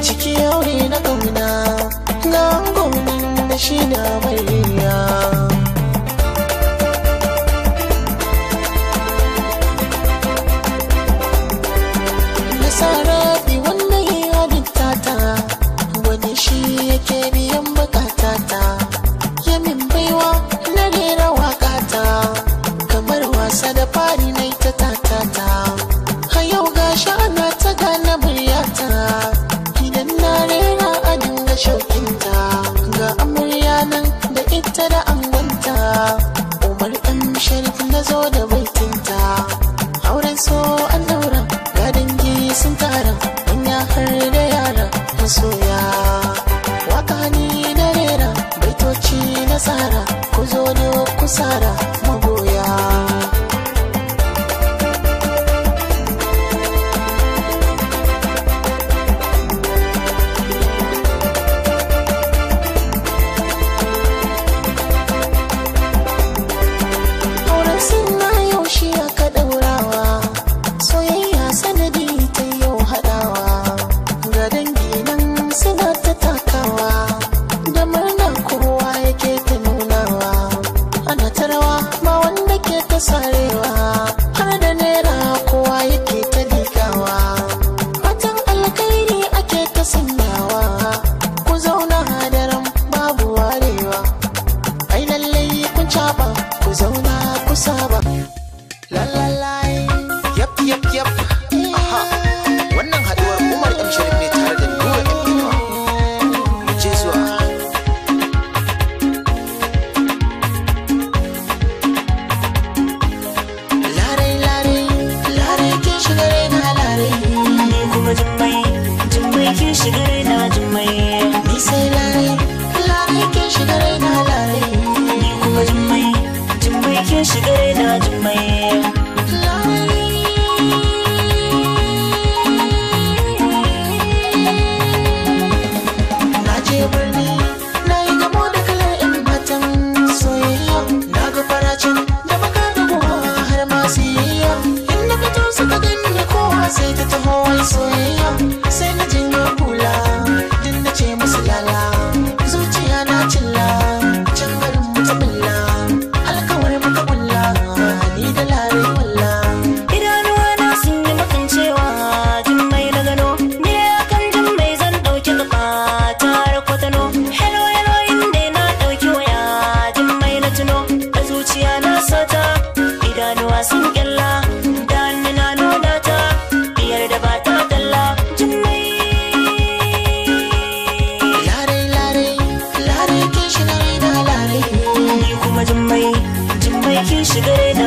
ciki aure na kauna ga gwamnan da shi da amarya. Nasarabi wanda ya halitta ta, wani shi yake biyan bukatata, ya min baiwa na rera waƙata, kamar wasa da fari na ita tatata. A yau gashi ana ta gane muryata, idan na rera a dinga shauƙinta, ga amarya nan da ita da angonta. Umar ɗan Sharif na zo da baitinta, auren so an daura ga dangi sun tara, manya har da yara masoya. Waka ni na rera baitoci na tsara, ku zo da kusara magoya. Sarewa har da naira kowa yake ta likawa, fatan alkhairi ake ta sanyawa, ku zauna hadaran babu warewa, ai lallai kun caba ku zauna ku saba. Lalalai yap yap yap, aha wannan haduwar Umar M Sharif ne tare da Nura M Inuwa. Mu je zuwa shigare na jummai, ni sai lare lare ke shigare na lare, ni kuma jummai jummai ke shigare na jummai. Na je birni na yi gamo da kalar 'yan matan soyayya, na ga faracin da baka gabuwa har ma siyayya, inda fito suka gani kowa sai ta taho wai soyayya, sai na jinyo hula din na ce musu lala, zuciya na cilla can garin mutabilla, alkawar muka bulla ni da lare walla. Idanuwa na sun yi makancewa jummai na gano, ni akan jummai zan ɗauki kafa tare kwatano. Hello hello inda na ɗauki waya jummai na tuno, a zuciya na sata idanuwa sun kyalla, da hannu na nuna ta biyar da ba ta talla. Jummai Lare lare lare ke shigare na lare, ni kuma jummai jummai ke shigare na